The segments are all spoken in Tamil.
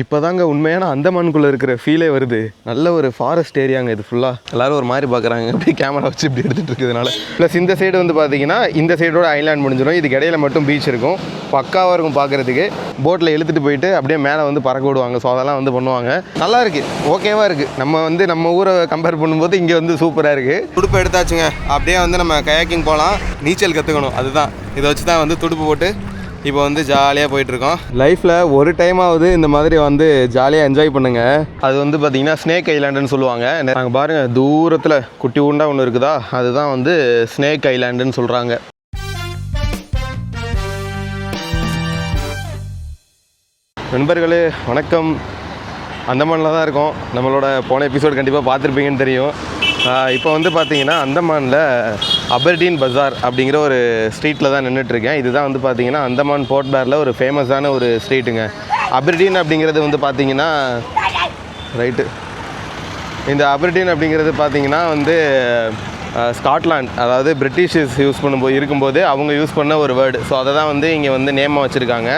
இப்போதாங்க உண்மையான அந்தமானுக்குள்ளே இருக்கிற ஃபீலே வருது. நல்ல ஒரு ஃபாரஸ்ட் ஏரியாங்க இது ஃபுல்லாக. எல்லோரும் ஒரு மாதிரி பார்க்குறாங்க, இப்படி கேமரா வச்சு இப்படி எடுத்துகிட்டு இருக்கிறதுனால. ப்ளஸ் இந்த சைடு வந்து பார்த்தீங்கன்னா இந்த சைடோட ஐலாண்ட் முடிஞ்சிடும். இதுக்கு இடையில மட்டும் பீச் இருக்கும். பக்காவாக இருக்கும் பார்க்குறதுக்கு. போட்டில் இழுத்துட்டு போயிட்டு அப்படியே மேலே வந்து பறக்க விடுவாங்க. ஸோ அதெல்லாம் வந்து பண்ணுவாங்க. நல்லா இருக்குது, ஓகேவாக இருக்குது. நம்ம ஊரை கம்பேர் பண்ணும்போது இங்கே வந்து சூப்பராக இருக்குது. துடுப்பு எடுத்தாச்சுங்க. அப்படியே வந்து நம்ம கயாக்கிங் போகலாம். நீச்சல் கற்றுக்கணும், அதுதான். இதை வச்சு தான் வந்து துடுப்பு போட்டு இப்போ வந்து ஜாலியாக போயிட்டுருக்கோம். லைஃப்பில் ஒரு டைமாவது இந்த மாதிரி வந்து ஜாலியாக என்ஜாய் பண்ணுங்கள். அது வந்து பார்த்திங்கன்னா ஸ்னேக் ஐலாண்டுன்னு சொல்லுவாங்க. நாங்கள் பாருங்கள், தூரத்தில் குட்டி உண்டா ஒன்று இருக்குதா, அதுதான் வந்து ஸ்னேக் ஐலாண்டுன்னு சொல்கிறாங்க. நண்பர்களே வணக்கம். அந்தமானில் தான் இருக்கோம். நம்மளோட போன எபிசோடு கண்டிப்பாக பார்த்துருப்பீங்கன்னு தெரியும். இப்போ வந்து பார்த்திங்கன்னா அந்தமானில் அபர்டீன் பஜார் அப்படிங்கிற ஒரு ஸ்ட்ரீட்டில் தான் நின்றுட்டுருக்கேன். இதுதான் வந்து பார்த்திங்கன்னா அந்தமான் போர்ட் பிளேரில் ஒரு ஃபேமஸான ஒரு ஸ்ட்ரீட்டுங்க. அபர்டீன் அப்படிங்கிறது வந்து பார்த்திங்கன்னா ரைட்டு, இந்த அபர்டீன் அப்படிங்கிறது பார்த்திங்கன்னா வந்து ஸ்காட்லாண்ட், அதாவது பிரிட்டிஷர்ஸ் இருக்கும்போது அவங்க யூஸ் பண்ண ஒரு வேர்டு. ஸோ அதை தான் வந்து இங்கே வந்து நேமாக வச்சுருக்காங்க.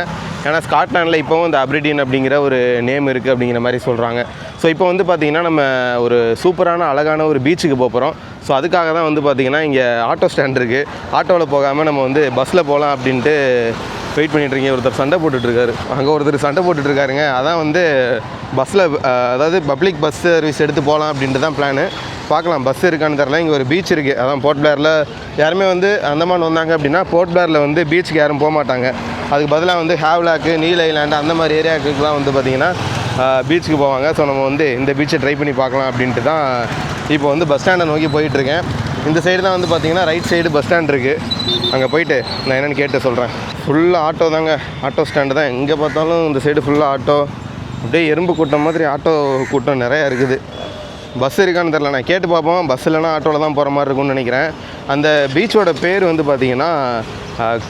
ஏன்னா ஸ்காட்லாண்டில் இப்போவும் இந்த அபர்டீன் அப்படிங்கிற ஒரு நேம் இருக்குது அப்படிங்கிற மாதிரி சொல்கிறாங்க. ஸோ இப்போ வந்து பார்த்திங்கன்னா நம்ம ஒரு சூப்பரான அழகான ஒரு பீச்சுக்கு போகிறோம். ஸோ அதுக்காக தான் வந்து பார்த்திங்கன்னா இங்கே ஆட்டோ ஸ்டாண்ட் இருக்குது. ஆட்டோவில் போகாமல் நம்ம வந்து பஸ்ஸில் போகலாம் அப்படின்ட்டு வெயிட் பண்ணிட்டுருக்கீங்க. ஒருத்தர் சண்டை போட்டுட்ருக்காரு, அங்கே ஒருத்தர் சண்டை போட்டுட்ருக்காருங்க. அதான் வந்து பஸ்ஸில், அதாவது பப்ளிக் பஸ் சர்வீஸ் எடுத்து போகலாம் அப்படின்ட்டு தான் பிளானு. பார்க்கலாம் பஸ் இருக்கான்னு தரல. இங்கே ஒரு பீச் இருக்குது. அதான் போர்ட் பிளேரில் யாருமே வந்து அந்தமான் வந்தாங்க அப்படின்னா போர்ட் பிளேரில் வந்து பீச்சுக்கு யாரும் போக மாட்டாங்க. அதுக்கு பதிலாக வந்து ஹேவ்லாக்கு, நீல் ஐலாண்டு அந்த மாதிரி ஏரியாவுக்கு தான் வந்து பார்த்திங்கன்னா பீச்சுக்கு போவாங்க. ஸோ நம்ம வந்து இந்த பீச்சை ட்ரை பண்ணி பார்க்கலாம் அப்படின்ட்டு தான் இப்போ வந்து பஸ் ஸ்டாண்டை நோக்கி போயிட்டுருக்கேன். இந்த சைடு தான் வந்து பார்த்திங்கன்னா ரைட் சைடு பஸ் ஸ்டாண்ட் இருக்குது. அங்கே போயிட்டு நான் என்னென்னு கேட்டு சொல்கிறேன். ஃபுல்லாக ஆட்டோ தாங்க, ஆட்டோ ஸ்டாண்டு தான். எங்கே பார்த்தாலும் இந்த சைடு ஃபுல்லாக ஆட்டோ. அப்படியே எறும்பு கூட்டம் மாதிரி ஆட்டோ கூட்டம் நிறையா இருக்குது. பஸ் இருக்கான்னு தெரில, நான் கேட்டு பார்ப்போம். பஸ் இல்லைனா ஆட்டோவில் தான் போகிற மாதிரி இருக்கும்னு நினைக்கிறேன். அந்த பீச்சோட பேர் வந்து பார்த்திங்கன்னா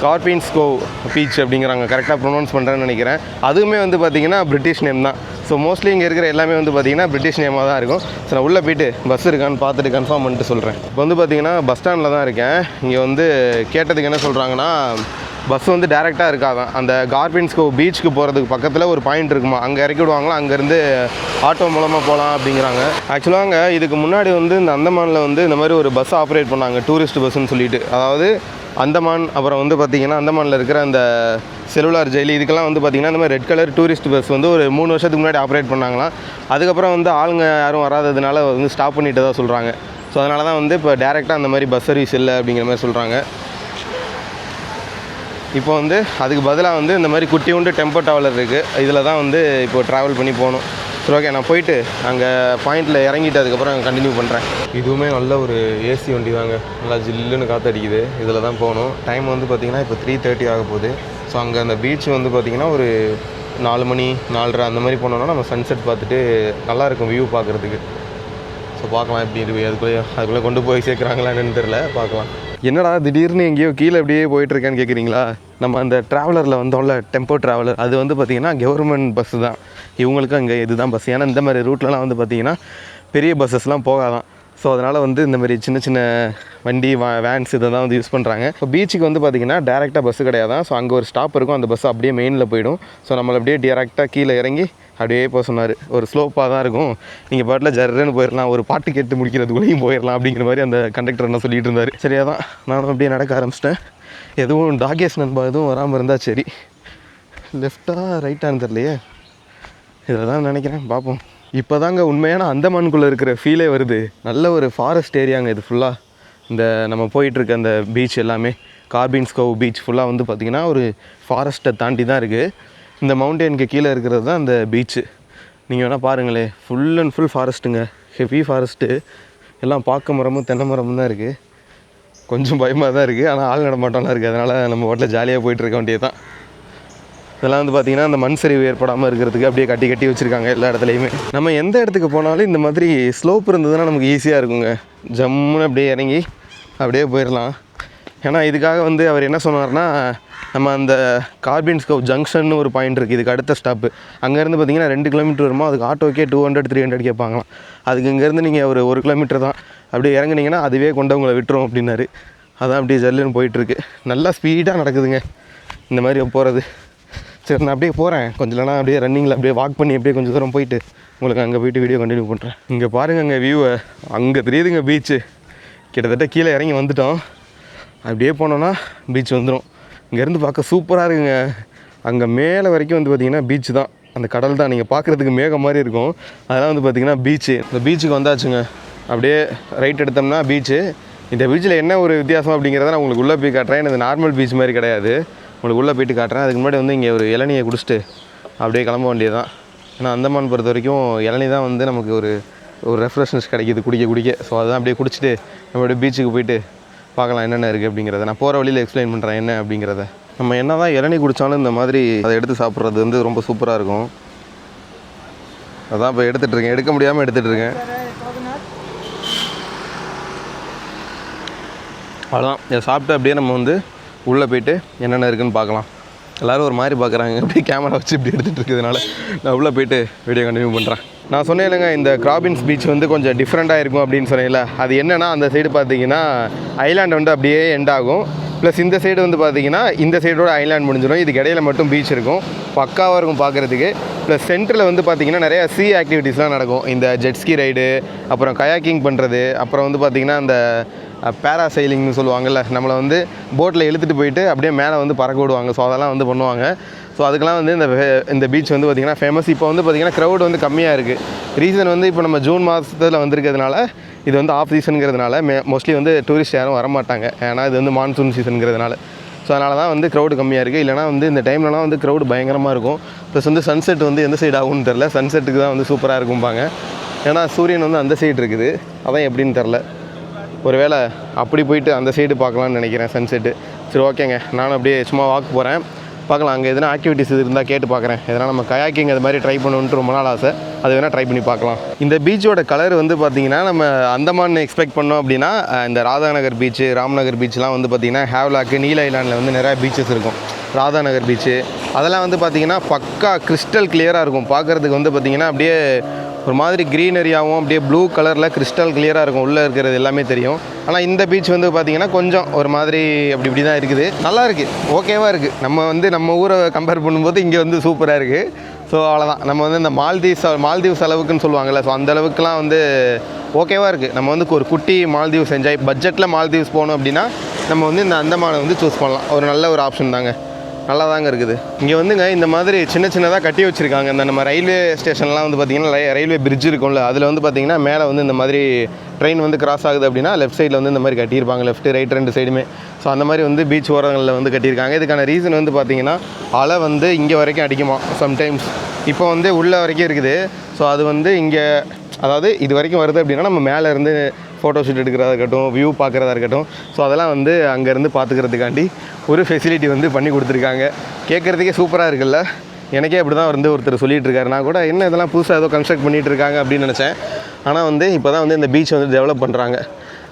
கார்பின்ஸ் கோவ் பீச் அப்படிங்கிறாங்க. கரெக்டாக ப்ரொனவுன்ஸ் பண்ணுறேன்னு நினைக்கிறேன். அதுவுமே வந்து பார்த்திங்கன்னா பிரிட்டிஷ் நேம் தான். ஸோ மோஸ்ட்லி இங்கே இருக்கிற எல்லாமே வந்து பார்த்திங்கன்னா பிரிட்டிஷ் நேமாக தான் இருக்கும். ஸோ நான் உள்ளே போய்ட்டு பஸ் இருக்கான்னு பார்த்துட்டு கன்ஃபார்ம் பண்ணிட்டு சொல்கிறேன். இப்போ வந்து பார்த்திங்கன்னா பஸ் ஸ்டாண்டில் தான் இருக்கேன். இங்கே வந்து கேட்டதுக்கு என்ன சொல்கிறாங்கன்னா, பஸ் வந்து டேரெக்டாக இருக்காதான். அந்த கார்பின்ஸ் கோவ் பீச்சுக்கு போகிறதுக்கு பக்கத்தில் ஒரு பாயிண்ட் இருக்குமா, அங்கே இறக்கி விடுவாங்களா, அங்கேருந்து ஆட்டோ மூலமாக போகலாம் அப்படிங்கிறாங்க. ஆக்சுவலாக இதுக்கு முன்னாடி வந்து இந்த அந்தமானில் வந்து இந்த மாதிரி ஒரு பஸ் ஆப்ரேட் பண்ணாங்க, டூரிஸ்ட் பஸ்ஸுன்னு சொல்லிட்டு. அதாவது அந்தமான், அப்புறம் வந்து பார்த்திங்கன்னா அந்தமானில் இருக்கிற அந்த செல்லுலார் ஜெயில், இதுக்கெல்லாம் வந்து பார்த்திங்கன்னா இந்த மாதிரி ரெட் கலர் டூரிஸ்ட் பஸ் வந்து ஒரு 3 வருஷத்துக்கு முன்னாடி ஆப்ரேட் பண்ணாங்களாம். அதுக்கப்புறம் வந்து ஆளுங்க யாரும் வராததுனால வந்து ஸ்டாப் பண்ணிட்டு தான் சொல்கிறாங்க. ஸோ அதனால தான் வந்து இப்போ டேரெக்டாக அந்த மாதிரி பஸ் சர்வீஸ் இல்லை அப்படிங்கிற மாதிரி சொல்கிறாங்க. இப்போ வந்து அதுக்கு பதிலாக வந்து இந்த மாதிரி குட்டியுண்டு டெம்போ ட்ராவலர் இருக்குது. இதில் தான் வந்து இப்போது ட்ராவல் பண்ணி போகணும். சரி, ஓகே, நான் போயிட்டு அங்கே பாயிண்டில் இறங்கிட்டு அதுக்கப்புறம் கண்டினியூ பண்ணுறேன். இதுவுமே நல்ல ஒரு ஏசி வண்டி தாங்க, நல்லா ஜில்லுன்னு காற்றடிக்குது. இதில் தான் போகணும். டைம் வந்து பார்த்திங்கன்னா இப்போ 3:30 ஆக போகுது. ஸோ அங்கே அந்த பீச் வந்து பார்த்திங்கன்னா ஒரு 4 மணி 4:30 அந்த மாதிரி போனோன்னா நம்ம சன்செட் பார்த்துட்டு நல்லாயிருக்கும் வியூ பார்க்குறதுக்கு. ஸோ பார்க்கலாம் எப்படி இருக்குது. அதுக்குள்ளே கொண்டு போய் சேர்க்குறாங்களான்னு தெரில, பார்க்கலாம். என்னடா திடீர்னு எங்கேயோ கீழே அப்படியே போயிட்டுருக்கேன்னு கேட்குறீங்களா? நம்ம அந்த ட்ராவலரில் வந்தோம்ல, டெம்போ ட்ராவலர், அது வந்து பார்த்திங்கன்னா கவர்மெண்ட் பஸ்ஸு தான். இவங்களுக்கு அங்கே இதுதான் பஸ். ஏன்னா இந்த மாதிரி ரூட்லலாம் வந்து பார்த்திங்கன்னா பெரிய பஸ்ஸஸ்லாம் போகாதான். ஸோ அதனால் வந்து இந்த மாதிரி சின்ன சின்ன வண்டி வேன்ஸ் இதை தான் வந்து யூஸ் பண்ணுறாங்க. ஸோ பீச்சுக்கு வந்து பார்த்திங்கன்னா டேரெக்டாக பஸ்ஸு கிடையாது. ஸோ அங்கே ஒரு ஸ்டாப் இருக்கும், அந்த பஸ் அப்படியே மெயினில் போயிடும். ஸோ நம்மளை அப்படியே டேரெக்டாக கீழே இறங்கி அப்படியே போக சொன்னார். ஒரு ஸ்லோப்பாக தான் இருக்கும், நீங்கள் பாட்டில் ஜர்றன்னு போயிடலாம், ஒரு பாட்டு கேட்டு முடிக்கிறதுக்குள்ளேயும் போயிடலாம் அப்படிங்கிற மாதிரி அந்த கண்டக்டர் என்ன சொல்லிட்டு இருந்தார். சரியா தான் நானும் அப்படியே நடக்க ஆரம்பிச்சிட்டேன். எதுவும் டாகேஸ் நண்பா எதுவும் வராமல் இருந்தால் சரி. லெஃப்டாக ரைட்டான்னு தெரியலையே, இதில் தான் நினைக்கிறேன், பார்ப்போம். இப்போ தாங்க உண்மையான அந்தமானுக்குள்ளே இருக்கிற ஃபீலே வருது. நல்ல ஒரு ஃபாரஸ்ட் ஏரியாங்க இது ஃபுல்லாக. இந்த நம்ம போயிட்டுருக்க அந்த பீச் எல்லாமே கார்பின்ஸ் கோவ் பீச் ஃபுல்லாக வந்து பார்த்திங்கன்னா ஒரு ஃபாரஸ்ட்டை தாண்டி தான் இருக்குது. இந்த மவுண்டெயினுக்கு கீழே இருக்கிறது தான் இந்த பீச்சு. நீங்கள் வேணால் பாருங்களேன், ஃபுல் அண்ட் ஃபுல் ஃபாரஸ்ட்டுங்க, ஹெவி ஃபாரஸ்ட்டு. எல்லாம் பார்க்க மரமும் தென்னை மரமும் தான் இருக்குது. கொஞ்சம் பயமாக தான் இருக்குது, ஆனால் ஆள் நடமாட்டம்லாம் இருக்குது. அதனால் நம்ம ஹோட்டலில் ஜாலியாக போயிட்டுருக்க வேண்டியது தான். இதெல்லாம் வந்து பார்த்திங்கன்னா அந்த மண் சரிவு ஏற்படாமல் இருக்கிறதுக்கு அப்படியே கட்டி கட்டி வச்சுருக்காங்க எல்லா இடத்துலையுமே. நம்ம எந்த இடத்துக்கு போனாலும் இந்த மாதிரி ஸ்லோப் இருந்ததுன்னா நமக்கு ஈஸியாக இருக்குங்க. ஜம்முன்னு அப்படியே இறங்கி அப்படியே போயிடலாம். ஏன்னா இதுக்காக வந்து அவர் என்ன சொன்னார்னா, நம்ம அந்த கார்பின்ஸ் கோவ் ஜங்ஷன்னு ஒரு பாயிண்ட் இருக்குது, இதுக்கு அடுத்த ஸ்டாப்பு. அங்கேருந்து பார்த்திங்கன்னா 2 கிலோமீட்டர் வருமா, அதுக்கு ஆட்டோக்கே 200-300 கேட்பாங்களாம். அதுக்கு இங்கேருந்து நீங்கள் ஒரு 1 கிலோமீட்டர் தான் அப்படியே இறங்குனீங்கன்னா அதுவே கொண்டு உங்களை விட்டுரும் அப்படின்னாரு. அதான் அப்படியே ஜல்லுன்னு போயிட்டுருக்கு. நல்லா ஸ்பீடாக நடக்குதுங்க இந்த மாதிரி போகிறது. சரி நான் அப்படியே போகிறேன் கொஞ்சம் இல்லைனா அப்படியே ரன்னிங்கில் அப்படியே வாக் பண்ணி அப்படியே கொஞ்சம் தூரம் போயிட்டு உங்களுக்கு அங்கே போயிட்டு வீடியோ கண்டினியூ பண்ணுறேன். இங்கே பாருங்கள் அங்கே வியூவை, அங்கே தெரியுதுங்க பீச்சு. கிட்டத்தட்ட கீழே இறங்கி வந்துட்டோம். அப்படியே போனோன்னா பீச் வந்துடும். இங்கேருந்து பார்க்க சூப்பராக இருக்குங்க. அங்கே மேலே வரைக்கும் வந்து பார்த்திங்கன்னா பீச்சு தான், அந்த கடல் தான். நீங்கள் பார்க்குறதுக்கு மேகம் மாதிரி இருக்கும், அதெல்லாம் வந்து பார்த்திங்கன்னா பீச்சு. இந்த பீச்சுக்கு வந்தாச்சுங்க. அப்படியே ரைட் எடுத்தோம்னா பீச்சு. இந்த பீச்சில் என்ன ஒரு வித்தியாசம் அப்படிங்கிறத நான் உங்களுக்கு உள்ளே போய் காட்டுறேன். இது நார்மல் பீச் மாதிரி கிடையாது, உங்களுக்கு உள்ளே போயிட்டு காட்டுறேன். அதுக்கு முன்னாடி வந்து இங்கே ஒரு இளநியை குடிச்சிட்டு அப்படியே கிளம்ப வேண்டியது தான். ஏன்னா அந்தமான் பொறுத்த வரைக்கும் இளநீ தான் வந்து நமக்கு ஒரு ரெஃப்ரெஷ்னஸ் கிடைக்கிது குடிக்க. ஸோ அதுதான் அப்படியே குடிச்சிட்டு நம்ம அப்படியே பீச்சுக்கு போயிட்டு பார்க்கலாம் என்னென்ன இருக்குது அப்படிங்கிறத. நான் போகிற வழியில் எக்ஸ்பிளைன் பண்ணுறேன் என்ன அப்படிங்கிறத. நம்ம என்ன தான் இளநீ குடித்தாலும் இந்த மாதிரி அதை எடுத்து சாப்பிட்றது வந்து ரொம்ப சூப்பராக இருக்கும். அதான் இப்போ எடுத்துகிட்ருக்கேன், எடுக்க முடியாமல் எடுத்துகிட்ருக்கேன். அவ்வளோதான், இதை சாப்பிட்டு அப்படியே நம்ம வந்து உள்ளே போயிட்டு என்னென்ன இருக்குதுன்னு பார்க்கலாம். எல்லோரும் ஒரு மாதிரி பார்க்குறாங்க, அப்படியே கேமரா வச்சு இப்படி எடுத்துகிட்டு இருக்கிறதுனால நான் உள்ளே போயிட்டு வீடியோ கண்டினியூ பண்ணுறேன். நான் சொன்னேன் இல்லைங்க, இந்த கிராபின்ஸ் பீச் வந்து கொஞ்சம் டிஃப்ரெண்ட்டாக இருக்கும் அப்படின்னு சொன்னேன்ல. அது என்னென்னா அந்த சைடு பார்த்தீங்கன்னா ஐலாண்ட் வந்து அப்படியே எண்ட் ஆகும். ப்ளஸ் இந்த சைடு வந்து பார்த்தீங்கன்னா இந்த சைடோட ஐலாண்ட் முடிஞ்சிடும். இதுக்கு இடையில மட்டும் பீச் இருக்கும், பக்காவாக இருக்கும் பார்க்குறதுக்கு. ப்ளஸ் சென்டரில் வந்து பார்த்திங்கன்னா நிறையா சீ ஆக்டிவிட்டீஸ்லாம் நடக்கும். இந்த ஜெட்ஸ்கி ரைடு, அப்புறம் கயாக்கிங் பண்ணுறது, அப்புறம் வந்து பார்த்திங்கன்னா அந்த பேராசைலிங்னு சொல்லுவாங்கள்ல, நம்மளை வந்து போட்டில் இழுத்துட்டு போயிட்டு அப்படியே மேலே வந்து பறக்க விடுவாங்க. ஸோ அதெல்லாம் வந்து பண்ணுவாங்க. ஸோ அதுக்கெலாம் வந்து இந்த பீச் வந்து பார்த்திங்கன்னா ஃபேமஸ். இப்போ வந்து பார்த்திங்கன்னா க்ரௌட் வந்து கம்மியாக இருக்குது. ரீசன் வந்து இப்போ நம்ம ஜூன் மாதத்தில் வந்திருக்கிறதுனால, இது வந்து ஆஃப் சீசனுங்கிறதுனால மோஸ்ட்லி வந்து டூரிஸ்ட் யாரும் வரமாட்டாங்க. ஏன்னா இது வந்து மான்சூன் சீசனுங்கிறதுனால. ஸோ அதனால தான் வந்து க்ரௌடு கம்மியாக இருக்குது. இல்லைனா வந்து இந்த டைம்லலாம் வந்து க்ரௌடு பயங்கரமாக இருக்கும். ப்ளஸ் வந்து சன்செட் வந்து எந்த சைடு ஆகும்னு தெரில. சன்செட்டுக்கு தான் வந்து சூப்பராக இருக்கும்பாங்க. ஏன்னா சூரியன் வந்து அந்த சைடு இருக்குது, அதான் எப்படின்னு தெரில. ஒருவேளை அப்படி போயிட்டு அந்த சைடு பார்க்கலான்னு நினைக்கிறேன் சன்செட்டு. சரி ஓகேங்க, நானும் அப்படியே சும்மா வாக் போகிறேன், பார்க்கலாம். அங்கே எதனா ஆக்டிவிட்டிஸ் இருந்தால் கேட்டு பார்க்குறேன். எதனா நம்ம கயாக்கிங் அது மாதிரி ட்ரை பண்ணணுன்ட்டு ரொம்ப நாள் ஆசை, அது வேணால் ட்ரை பண்ணி பார்க்கலாம். இந்த பீச்சோட கலர் வந்து பார்த்திங்கன்னா நம்ம அந்தமான் எக்ஸ்பெக்ட் பண்ணோம் அப்படின்னா இந்த ராதாநகர் பீச்சு, ராம்நகர் பீச்லாம் வந்து பார்த்திங்கன்னா ஹேவ்லாக்கு, நீல் ஐலாண்டில் வந்து நிறையா பீச்சஸ் இருக்கும். ராதாநகர் பீச்சு அதெல்லாம் வந்து பார்த்திங்கன்னா பக்கா கிறிஸ்டல் கிளியராக இருக்கும். பார்க்குறதுக்கு வந்து பார்த்திங்கன்னா அப்படியே ஒரு மாதிரி க்ரீனரியாகவும் அப்படியே ப்ளூ கலரில் கிறிஸ்டல் கிளியராக இருக்கும், உள்ளே இருக்கிறது எல்லாமே தெரியும். ஆனால் இந்த பீச் வந்து பார்த்திங்கன்னா கொஞ்சம் ஒரு மாதிரி இப்படி தான் இருக்குது. நல்லா இருக்குது, ஓகேவாக இருக்குது. நம்ம வந்து நம்ம ஊரை கம்பேர் பண்ணும்போது இங்கே வந்து சூப்பராக இருக்குது. ஸோ அவ்வளோதான். நம்ம வந்து இந்த மால்தீவ்ஸ் அளவுக்குன்னு சொல்லுவாங்கள்ல, ஸோ அந்த அளவுக்குலாம் வந்து ஓகேவாக இருக்குது. நம்ம வந்து ஒரு குட்டி மால்தீவ்ஸ் என்ஜாய் பட்ஜெட்டில் மால்தீவ்ஸ் போகணும் அப்படின்னா நம்ம வந்து இந்த அந்தமானை வந்து சூஸ் பண்ணலாம். ஒரு நல்ல ஒரு ஆப்ஷன் தாங்க, நல்லா தாங்க இருக்குது. இங்கே வந்துங்க இந்த மாதிரி சின்னதாக கட்டி வச்சுருக்காங்க. இந்த நம்ம ரயில்வே ஸ்டேஷன்லாம் வந்து பார்த்திங்கன்னா ரயில்வே பிரிட்ஜ் இருக்கும்ல, அதில் வந்து பார்த்திங்கன்னா மேலே வந்து இந்த மாதிரி ட்ரெயின் வந்து கிராஸ் ஆகுது அப்படின்னா லெஃப்ட் சைடில் வந்து இந்த மாதிரி கட்டியிருப்பாங்க, லெஃப்ட் ரைட் ரெண்டு சைடுமே. ஸோ அந்த மாதிரி வந்து பீச் ஓரங்களில் வந்து கட்டியிருக்காங்க. இதுக்கான ரீசன் வந்து பார்த்திங்கன்னா அலை வந்து இங்கே வரைக்கும் அடிக்குமா சம்டைம்ஸ். இப்போ வந்து உள்ள வரைக்கும் இருக்குது. ஸோ அது வந்து இங்கே, அதாவது இது வரைக்கும் வருது அப்படின்னா நம்ம மேலே இருந்து ஃபோட்டோ ஷூட் எடுக்கிறதா இருக்கட்டும், வியூ பார்க்குறதா இருக்கட்டும், ஸோ அதெல்லாம் வந்து அங்கேருந்து பார்த்துக்கிறதுக்காண்டி ஒரு ஃபெசிலிட்டி வந்து பண்ணி கொடுத்துருக்காங்க. கேட்குறதுக்கே சூப்பராக இருக்குல்ல. எனக்கே அப்படி தான் வந்து ஒருத்தர் சொல்லிகிட்டு இருக்காரு. நான் கூட என்ன இதெல்லாம் புதுசாக ஏதோ கன்ஸ்ட்ரக்ட் பண்ணிகிட்டு இருக்காங்க அப்படின்னு நினச்சேன். ஆனால் வந்து இப்போ தான் வந்து இந்த பீச் வந்து டெவலப் பண்ணுறாங்க.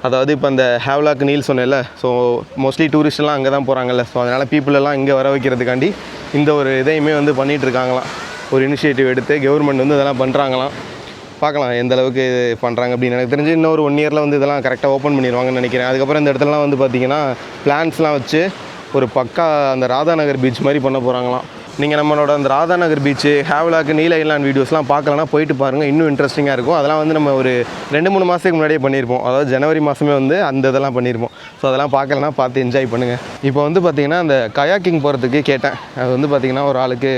அதாவது இப்போ அந்த ஹேவ்லாக் நீல் சொன்னேன்ல, ஸோ மோஸ்ட்லி டூரிஸ்ட்லாம் அங்கே தான் போகிறாங்கல்ல. ஸோ அதனால் பீப்புளெல்லாம் இங்கே வர வைக்கிறதுக்காண்டி இந்த ஒரு இதையுமே வந்து பண்ணிகிட்டு இருக்காங்களாம். ஒரு இனிஷியேட்டிவ் எடுத்து கவர்மெண்ட் வந்து இதெல்லாம் பண்ணுறாங்களாம். பார்க்கலாம் எந்த அளவுக்கு இது பண்ணுறாங்க அப்படின்னு. எனக்கு தெரிஞ்சு இன்னொரு 1 இயரில் வந்து இதெல்லாம் கரெக்டாக ஓப்பன் பண்ணிடுவாங்கன்னு நினைக்கிறேன். அதுக்கப்புறம் இந்த இடத்துலலாம் வந்து பார்த்திங்கன்னா பிளான்ஸ்லாம் வச்சு ஒரு பக்கா அந்த ராதாநகர் பீச் மாதிரி பண்ண போகிறாங்களாம். நீங்கள் நம்மளோட அந்த ராதாநகர் பீச்சு, ஹேவ்லாக்கு, நீல் ஐலாண்ட் வீடியோஸ்லாம் பார்க்கலன்னா போயிட்டு பாருங்கள், இன்னும் இன்ட்ரெஸ்டிங்காக இருக்கும். அதெல்லாம் வந்து நம்ம ஒரு 2-3 மாதத்துக்கு முன்னாடியே பண்ணியிருப்போம். அதாவது ஜனவரி மாதமே வந்து அந்த இதெல்லாம் பண்ணியிருப்போம். ஸோ அதெல்லாம் பார்க்கலன்னா பார்த்து என்ஜாய் பண்ணுங்கள். இப்போ வந்து பார்த்திங்கன்னா அந்த கயாக்கிங் போகிறதுக்கு கேட்டேன். அது வந்து பார்த்திங்கன்னா ஒரு ஆளுக்கு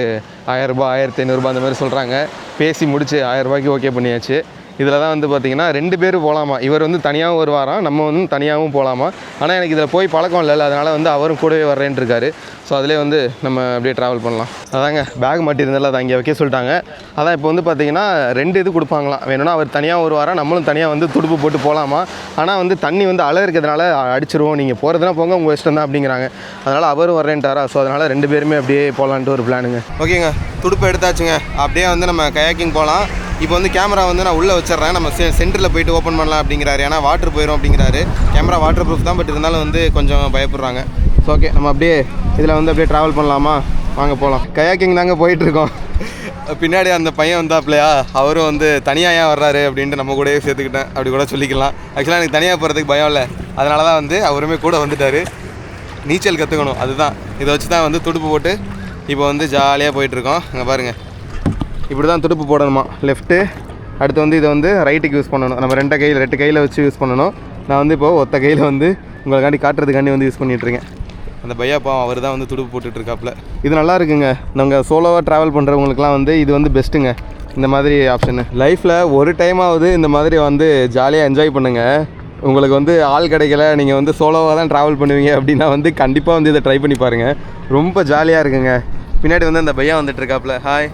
1000 ரூபாய் 1500 அந்த மாதிரி சொல்கிறாங்க. பேசி முடிச்சு 1000 ரூபாய்க்கு ஓகே பண்ணியாச்சு. இதில் தான் வந்து பார்த்திங்கன்னா 2 பேர் போகலாமா. இவர் வந்து தனியாகவும் வருவாராம், நம்ம வந்து தனியாகவும் போகலாமா. ஆனால் எனக்கு இதில் போய் பழக்கம் இல்லைல்ல, அதனால் வந்து அவரும் கூடவே வர்றேன்ட்டு இருக்காரு. ஸோ அதிலே வந்து நம்ம அப்படியே ட்ராவல் பண்ணலாம். அதாங்க பேக் மாட்டியிருந்தால அதை அங்கே வைக்க சொல்லிட்டாங்க. அதான் இப்போ வந்து பார்த்திங்கன்னா 2 இது கொடுப்பாங்களாம். வேணும்னா அவர் தனியாக வருவாராம், நம்மளும் தனியாக வந்து துடுப்பு போட்டு போகலாமா. ஆனால் வந்து தண்ணி வந்து அலை இருக்கிறதுனால அடிச்சிருவோம், நீங்கள் போகிறதுனா போங்க, உங்கள் இஷ்டம் தான் அப்படிங்கிறாங்க. அதனால் அவரும் வர்றேன்ட்டாரா. ஸோ அதனால் 2 பேருமே அப்படியே போகலான்ட்டு ஒரு பிளானுங்க. ஓகேங்க, துடுப்பு எடுத்தாச்சுங்க. அப்படியே வந்து நம்ம கயாக்கிங் போகலாம். இப்போ வந்து கேமரா வந்து நான் உள்ளே வச்சிட்றேன். நம்ம சென்டரில் போய்ட்டு ஓப்பன் பண்ணலாம் அப்படிங்கிறாரு. ஏன்னா வாட்டர் போயிடும் அப்படிங்கிறாரு. கேமரா வாட்டர் ப்ரூஃப் தான், பட் இருந்தாலும் வந்து கொஞ்சம் பயப்படுறாங்க. ஸோ ஓகே, நம்ம அப்படியே இதில் வந்து அப்படியே ட்ராவல் பண்ணலாமா, வாங்க போகலாம். கயாக்கிங் தாங்க போயிட்டுருக்கோம். பின்னாடி அந்த பையன் வந்தாப்லையா, அவரும் வந்து தனியாக ஏன் வர்றாரு அப்படின்ட்டு நம்ம கூடயே சேர்த்துக்கிட்டேன், அப்படி கூட சொல்லிக்கலாம். ஆக்சுவலாக எனக்கு தனியாக போகிறதுக்கு பயம் இல்லை, அதனால தான் வந்து அவருமே கூட வந்துட்டார். நீச்சல் கற்றுக்கணும், அதுதான். இதை வச்சு தான் வந்து துடுப்பு போட்டு இப்போ வந்து ஜாலியாக போயிட்டுருக்கோம். அங்கே பாருங்கள், இப்படி தான் துடுப்பு போடணுமா. லெஃப்ட்டு, அடுத்து வந்து இதை வந்து ரைட்டுக்கு யூஸ் பண்ணணும். நம்ம ரெண்டு கையில் வச்சு யூஸ் பண்ணணும். நான் வந்து இப்போது ஒத்த கையில் வந்து உங்களுக்காண்டி காட்டுறதுக்காண்டி வந்து யூஸ் பண்ணிகிட்ருக்கேன். அந்த பையா பாவம் அவர் தான் வந்து துடுப்பு போட்டுட்ருக்காப்புல. இது நல்லா இருக்குங்க. நாங்கள் சோலோவாக ட்ராவல் பண்ணுறவங்களுக்குலாம் வந்து இது வந்து பெஸ்ட்டுங்க. இந்த மாதிரி ஆப்ஷனு லைஃப்பில் ஒரு டைமாவது இந்த மாதிரி வந்து ஜாலியாக என்ஜாய் பண்ணுங்கள். உங்களுக்கு வந்து ஆள் கிடைக்கல, நீங்கள் வந்து சோலோவாக தான் ட்ராவல் பண்ணுவீங்க அப்படின்னா வந்து கண்டிப்பாக வந்து இதை ட்ரை பண்ணி பாருங்கள். ரொம்ப ஜாலியாக இருக்குங்க. பின்னாடி வந்து அந்த பையா வந்துட்டுருக்காப்புல. ஹாய்,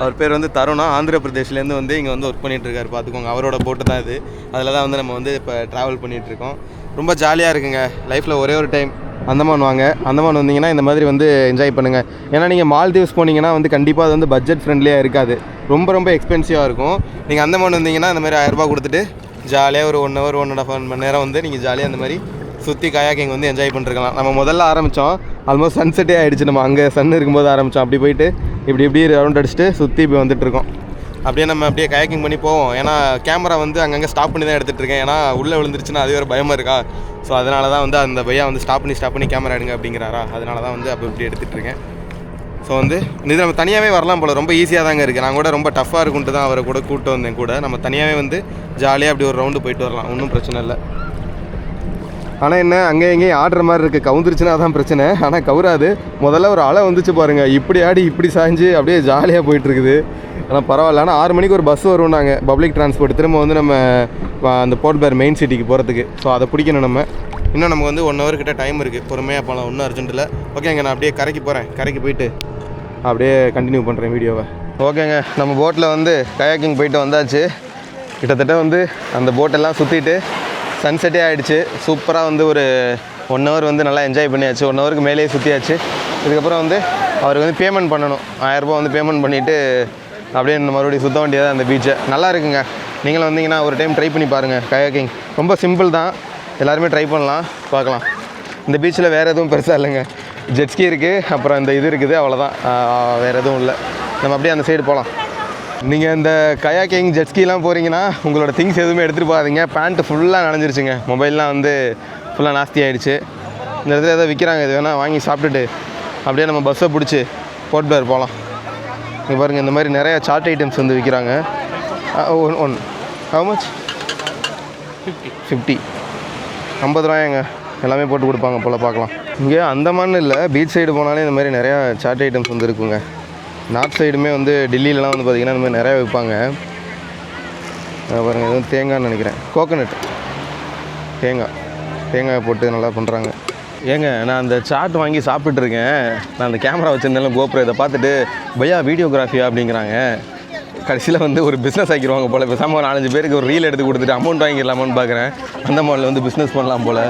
அவர் பேர் வந்து தருணா. ஆந்திர பிரதேஷ்லேருந்து வந்து இங்கே வந்து ஒர்க் பண்ணிகிட்ருக்காரு. பார்த்துக்கோங்க, அவரோட போட்டு தான் இது. அதில் தான் வந்து நம்ம வந்து இப்போ ட்ராவல் பண்ணிகிட்ருக்கோம். ரொம்ப ஜாலியாக இருக்குங்க. லைஃப்பில் ஒரே ஒரு டைம் அந்தமான் வாங்க. அந்தமான் வந்தீங்கன்னா இந்த மாதிரி வந்து என்ஜாய் பண்ணுங்கள். ஏன்னா நீங்கள் மால்தீவ்ஸ் போனீங்கன்னா வந்து கண்டிப்பாக அது வந்து பட்ஜெட் ஃப்ரெண்ட்லியாக இருக்காது. ரொம்ப எக்ஸ்பென்சிவாக இருக்கும். நீங்கள் அந்தமான் வந்தீங்கன்னா இந்த மாதிரி 1000 ரூபா கொடுத்துட்டு ஜாலியாக ஒரு 1 ஹவர் 1.5 மணி நேரம் வந்து நீங்கள் ஜாலியாக அந்த மாதிரி சுற்றி கயாக்கிங் வந்து என்ஜாய் பண்ணிருக்கலாம். நம்ம முதல்ல ஆரம்பித்தோம், ஆல்மோஸ்ட் சன்செட்டே ஆகிடுச்சு. நம்ம அங்கே சன் இருக்கும்போது ஆரம்பித்தோம். அப்படி போயிட்டு இப்படி ரவுண்ட் அடிச்சுட்டு சுற்றி இப்போ வந்துட்டுருக்கோம். அப்படியே நம்ம அப்படியே கயாக்கிங் பண்ணி போவோம். ஏன்னா கேமரா வந்து அங்கங்கே ஸ்டாப் பண்ணி தான் எடுத்துகிட்டு இருக்கேன். ஏன்னா உள்ளே விழுந்துருச்சுன்னா அது வேறு பயமாக இருக்கா. ஸோ அதனால தான் வந்து அந்த பையா வந்து ஸ்டாப் பண்ணி கேமரா எடுங்க அப்படிங்கிறாரா. அதனால தான் வந்து அப்போ இப்படி எடுத்துகிட்ருக்கேன். ஸோ வந்து இது நம்ம தனியாகவே வரலாம் போல். ரொம்ப ஈஸியாக தாங்க இருக்குது. நான் கூட ரொம்ப டஃப்பாக இருக்குன்ட்டு தான் அவரை கூட கூப்பிட்டு வந்தேன் கூட. நம்ம தனியாகவே வந்து ஜாலியாக அப்படி ஒரு ரவுண்டு போயிட்டு வரலாம், ஒன்றும் பிரச்சனை இல்லை. ஆனால் என்ன, அங்கே எங்கேயும் ஆடுற மாதிரி இருக்குது. கவுந்துருச்சுன்னா தான் பிரச்சனை. ஆனால் கவுராது. முதல்ல ஒரு அலை வந்துச்சு பாருங்கள், இப்படி ஆடி இப்படி சாய்ஞ்சு அப்படியே ஜாலியாக போயிட்டுருக்குது. ஆனால் பரவாயில்ல. ஆனால் 6 மணிக்கு ஒரு பஸ் வரும். நாங்கள் பப்ளிக் டிரான்ஸ்போர்ட் திரும்ப வந்து நம்ம அந்த போர்ட் பிளேர் மெயின் சிட்டிக்கு போகிறதுக்கு. ஸோ அதை பிடிக்கணும் நம்ம. இன்னும் நமக்கு வந்து 1 ஹவர் கிட்ட டைம் இருக்குது. பொறுமையாக போகலாம், ஒன்றும் அர்ஜென்ட் இல்லை. ஓகேங்க, நான் அப்படியே கரைக்கு போகிறேன். கரைக்கு போயிட்டு அப்படியே கண்டினியூ பண்ணுறேன் வீடியோவை. ஓகேங்க, நம்ம போட்டில் வந்து கயாக்கிங் போயிட்டு வந்தாச்சு. கிட்டத்தட்ட வந்து அந்த போட்டெல்லாம் சுற்றிட்டு சன்செட்டே ஆகிடுச்சு. சூப்பராக வந்து ஒரு 1 ஹவர் வந்து நல்லா என்ஜாய் பண்ணியாச்சு. 1 ஹவருக்கு மேலேயே சுற்றியாச்சு. இதுக்கப்புறம் வந்து அவருக்கு வந்து பேமெண்ட் பண்ணணும். 1000 ரூபா வந்து பேமெண்ட் பண்ணிவிட்டு அப்படியே மறுபடியும் சுற்ற வேண்டியது அந்த பீச்சை. நல்லா இருக்குங்க. நீங்களும் வந்தீங்கன்னா ஒரு டைம் ட்ரை பண்ணி பாருங்கள். கயாக்கிங் ரொம்ப சிம்பிள் தான், எல்லாருமே ட்ரை பண்ணலாம், பார்க்கலாம். இந்த பீச்சில் வேறு எதுவும் பெருசாக இல்லைங்க. ஜெட்ஸ்கி இருக்குது, அப்புறம் இந்த இது இருக்குது, அவ்வளோதான். வேறு எதுவும் இல்லை. நம்ம அப்படியே அந்த சைடு போகலாம். நீங்கள் இந்த கயாக்கிங் ஜெட்ஸ்கிலாம் போகிறீங்கன்னா உங்களோட திங்ஸ் எதுவுமே எடுத்துகிட்டு போகாதீங்க. பேண்ட்டு ஃபுல்லாக நனைஞ்சிருச்சுங்க. மொபைல்லாம் வந்து ஃபுல்லாக நாஸ்தி ஆகிடுச்சு. இந்த இடத்துல ஏதோ விற்கிறாங்க, இது வேணால் வாங்கி சாப்பிட்டுட்டு அப்படியே நம்ம பஸ்ஸை பிடிச்சி போர்ட் பிளேர் போகலாம். இங்கே பாருங்கள், இந்த மாதிரி நிறையா சார்ட் ஐட்டம்ஸ் வந்து விற்கிறாங்க. One how much? 50 50 ரூபாயங்க. எல்லாமே போட்டு கொடுப்பாங்க போல், பார்க்கலாம். இங்கே அந்தமான்னு இல்லை, பீச் சைடு போனாலே இந்த மாதிரி நிறையா சாட் ஐட்டம்ஸ் வந்து இருக்குங்க. நார்த் சைடுமே வந்து டெல்லியிலலாம் வந்து பார்த்திங்கன்னா இந்த மாதிரி நிறையா விற்பாங்க. பாருங்கள், எதுவும் தேங்காய்னு நினைக்கிறேன், கோகோனட் தேங்காய் போட்டு நல்லா பண்ணுறாங்க. ஏங்க, நான் அந்த சாட் வாங்கி சாப்பிட்டுருக்கேன். நான் அந்த கேமரா வச்சுருந்தாலும் கோப்ரோ இதை பார்த்துட்டு பையா வீடியோகிராஃபியா அப்படிங்கிறாங்க. கடைசியில் வந்து ஒரு பிஸ்னஸ் ஆக்கிடுவாங்க போல். பேசாமல் ஒரு 4-5 பேருக்கு ஒரு ரீல் எடுத்து கொடுத்துட்டு அமௌண்ட் வாங்கிடலாமான்னு பார்க்குறேன். அந்த மாடலில் வந்து பிஸ்னஸ் பண்ணலாம் போல்.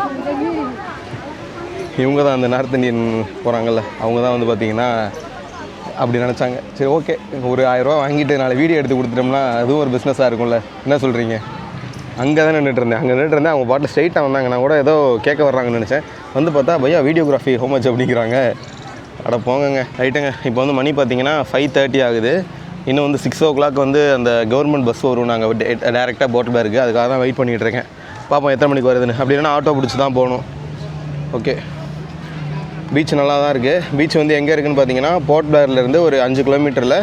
இவங்க தான் அந்த நார்த் இந்தியன் போகிறாங்கல்ல, அவங்க தான் வந்து பார்த்திங்கன்னா அப்படி நினச்சாங்க. சரி, ஓகே, ஒரு 1000 ரூபா வாங்கிட்டு 4 வீடியோ எடுத்து கொடுத்துட்டோம்னா அதுவும் ஒரு பிஸ்னஸாக இருக்கும்ல. என்ன சொல்கிறீங்க? அங்கே தான் நின்றுட்டுருந்தேன். அவங்க பாட்டில் ஸ்ட்ரைட்டாக வந்தாங்க. நான் கூட ஏதோ கேட்க வர்றாங்கன்னு நினச்சேன். வந்து பார்த்தா பையா வீடியோகிராஃபி ஹோ மச் அப்படிங்கிறாங்க. அட போங்கங்க. ரைட்டுங்க, இப்போ வந்து மணி பார்த்திங்கன்னா 5:30 ஆகுது. இன்னும் வந்து 6 o'clock வந்து அந்த கவர்மெண்ட் பஸ் வரும். நாங்கள் டேரெக்டாக போர்ட் பிளேருக்கு, அதுக்காக தான் வெயிட் பண்ணிகிட்ருக்கேன். பார்ப்போம் எத்தனை மணிக்கு வருதுன்னு. அப்படி இல்லைன்னா ஆட்டோ பிடிச்சி தான் போகணும். ஓகே, பீச் நல்லா தான் இருக்குது. பீச் வந்து எங்கே இருக்குதுன்னு பார்த்தீங்கன்னா போர்ட் பிளேர்லேருந்து ஒரு 5 கிலோமீட்டரில்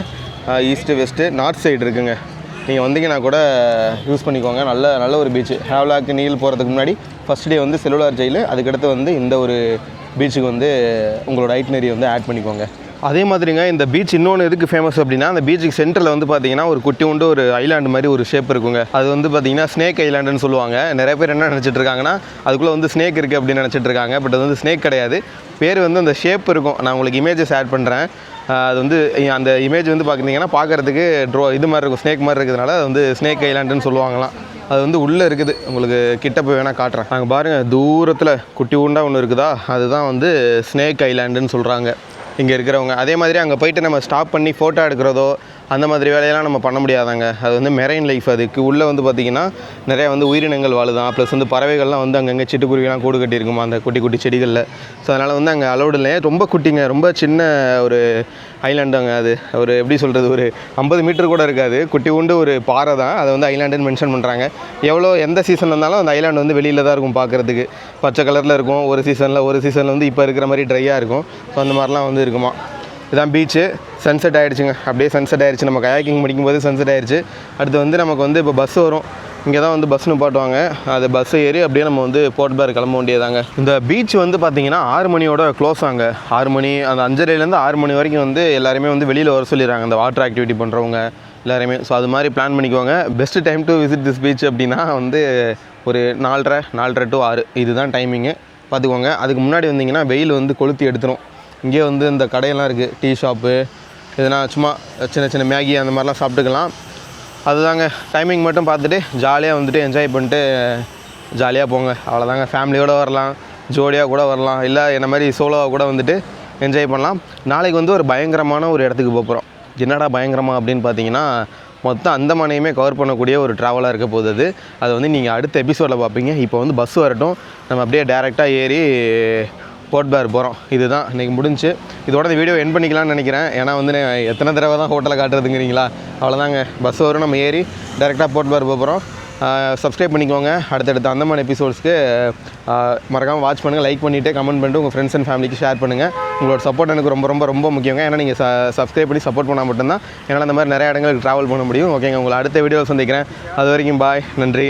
ஈஸ்ட்டு வெஸ்ட்டு நார்த் சைடு இருக்குங்க. நீங்கள் வந்தீங்கன்னா கூட யூஸ் பண்ணிக்கோங்க. நல்ல ஒரு பீச்சு. ஹேவ்லாக் நீல் போகிறதுக்கு முன்னாடி ஃபஸ்ட் டே வந்து செல்லுலார் ஜெயிலு, அதுக்கடுத்து வந்து இந்த ஒரு பீச்சுக்கு வந்து உங்களோட ஐட்னரி வந்து ஆட் பண்ணிக்கோங்க. அதே மாதிரிங்க, இந்த பீச் இன்னொன்று எதுக்கு ஃபேமஸ் அப்படின்னா, அந்த பீச்சுக்கு சென்டரில் வந்து பார்த்தீங்கன்னா ஒரு குட்டி உண்டு ஒரு ஐலாண்டு மாதிரி ஒரு ஷேப் இருக்குங்க. அது வந்து பார்த்தீங்கன்னா ஸ்னேக் ஐலாண்டுன்னு சொல்லுவாங்க. நிறைய பேர் என்ன நினச்சிட்டு இருக்காங்கன்னா அதுக்குள்ளே வந்து ஸ்னேக் இருக்குது அப்படின்னு நினச்சிட்டு இருக்காங்க. பட் அது வந்து ஸ்னேக் கிடையாது. பேர் வந்து அந்த ஷேப் இருக்கும். நான் உங்களுக்கு இமேஜஸ் ஆட் பண்ணுறேன். அது வந்து அந்த இமேஜ் வந்து பார்த்திங்கன்னா பார்க்குறதுக்கு இது மாதிரி இருக்கும், ஸ்னேக் மாதிரி இருக்கிறதுனால அது வந்து ஸ்னேக் ஐலாண்டுன்னு சொல்லுவாங்களாம். அது வந்து உள்ளே இருக்குது. உங்களுக்கு கிட்ட போய் வேணால் காட்டுறேன். நாங்கள் பாருங்கள், தூரத்தில் குட்டி உண்டா ஒன்று இருக்குதா, அதுதான் வந்து ஸ்னேக் ஐலாண்டுன்னு சொல்கிறாங்க இங்கே இருக்கிறவங்க. அதே மாதிரி அங்கே போயிட்டு நம்ம ஸ்டாப் பண்ணி ஃபோட்டோ எடுக்கிறதோ அந்த மாதிரி வேலையெல்லாம் நம்ம பண்ண முடியாதாங்க. அது வந்து மெரைன் லைஃப். அதுக்கு உள்ளே வந்து பார்த்திங்கன்னா நிறையா வந்து உயிரினங்கள் வாழுதான். ப்ளஸ் வந்து பறவைகள்லாம் வந்து அங்கங்கே சிட்டுக்குருவிலாம் கூடு கட்டியிருக்குமா அந்த குட்டி குட்டி செடிகளில். ஸோ அதனால் வந்து அங்கே அலௌடு இல்லை. ரொம்ப குட்டிங்க, ரொம்ப சின்ன ஒரு ஐலாண்டுங்க. அது ஒரு எப்படி சொல்கிறது, ஒரு 50 மீட்டர் கூட இருக்காது. குட்டி உண்டு ஒரு பாறை தான். அதை வந்து ஐலாண்டுன்னு மென்ஷன் பண்ணுறாங்க. எந்த சீசன் இருந்தாலும் அந்த ஐலாண்டு வந்து வெளியில் தான் இருக்கும் பார்க்குறதுக்கு. பச்சை கலரில் இருக்கும் ஒரு சீசனில் வந்து இப்போ இருக்கிற மாதிரி ட்ரையாக இருக்கும். ஸோ அந்த மாதிரிலாம் வந்து இருக்குமா. இதான் பீச்சு. சன்செட் ஆகிடுச்சுங்க, அப்படியே சன்செட் ஆகிடுச்சு. நம்ம கயாக்கிங் முடிக்கும்போது சன்செட் ஆகிடுச்சு. அடுத்து வந்து நமக்கு வந்து இப்போ பஸ் வரும். இங்கே தான் வந்து பஸ் நிப்பாட்டுவாங்க. அது பஸ்ஸை ஏறி அப்படியே நம்ம வந்து போர்ட் பேர் கிளம்ப வேண்டியதாங்க. இந்த பீச் வந்து பார்த்திங்கன்னா 6 மணியோட க்ளோஸ் ஆங்க. 6 மணி, அந்த 5:30லேருந்து 6 மணி வரைக்கும் வந்து எல்லாருமே வந்து வெளியில் வர சொல்லிடுறாங்க, அந்த வாட்டர் ஆக்டிவிட்டி பண்ணுறவங்க எல்லாருமே. ஸோ அது மாதிரி பிளான் பண்ணிக்குவாங்க. Best time to visit this beach அப்படின்னா வந்து ஒரு 4:30 to 6 இதுதான் டைமிங்கு, பார்த்துக்கோங்க. அதுக்கு முன்னாடி வந்தீங்கன்னா வெயில் வந்து கொளுத்தி எடுத்துரும். இங்கே வந்து இந்த கடையெல்லாம் இருக்குது, டீ ஷாப்பு, எதுனா சும்மா சின்ன சின்ன மேகி அந்த மாதிரிலாம் சாப்பிட்டுக்கலாம். அதுதாங்க, டைமிங் மட்டும் பார்த்துட்டு ஜாலியாக வந்துட்டு என்ஜாய் பண்ணிட்டு ஜாலியாக போங்க, அவ்வளோதாங்க. ஃபேமிலியோடு வரலாம், ஜோடியாக கூட வரலாம், இல்லை என்ன மாதிரி சோலோவாக கூட வந்துட்டு என்ஜாய் பண்ணலாம். நாளைக்கு வந்து ஒரு பயங்கரமான ஒரு இடத்துக்கு போகிறோம். என்னடா பயங்கரமா அப்படின்னு பார்த்தீங்கன்னா, மொத்தம் அந்தமானையுமே கவர் பண்ணக்கூடிய ஒரு ட்ராவலாக இருக்க போகுது. அது வந்து நீங்கள் அடுத்த எபிசோடில் பார்ப்பீங்க. இப்போ வந்து பஸ் வரட்டும், நம்ம அப்படியே டேரெக்டாக ஏறி போர்ட் பேர் போகிறோம். இதுதான் இன்றைக்கி முடிஞ்சு. இதோட இந்த வீடியோ எண்ட் பண்ணிக்கலாம்னு நினைக்கிறேன். ஏன்னா வந்து எத்தனை தடவை தான் ஹோட்டலை காட்டுறதுங்கிறீங்களா, அவ்வளோதாங்க. பஸ் வரும், நம்ம ஏறி டேரெக்டாக போர்ட் பேர் போகிறோம். சப்ஸ்கிரைப் பண்ணிக்கோங்க. அடுத்தடுத்த அந்தமான் எபிசோட்ஸ்க்கு மறக்காமல் வாட்ச் பண்ணுங்கள், லைக் பண்ணிவிட்டு கமெண்ட் பண்ணிட்டு உங்கள் ஃப்ரெண்ட்ஸ் அண்ட் ஃபேமிலிக்கு ஷேர் பண்ணுங்கள். உங்களோட சப்போர்ட் எனக்கு ரொம்ப ரொம்ப ரொம்ப முக்கியங்க. ஏன்னா நீங்கள் சப்ஸ்கிரைப் பண்ணி சப்போர்ட் பண்ணால் மட்டும்தான் என்னால் அந்த மாதிரி நிறைய இடங்களுக்கு ட்ராவல் பண்ண முடியும். ஓகேங்க, உங்களை அடுத்த வீடியோவில் சந்திக்கிறேன். அது வரைக்கும் பாய், நன்றி.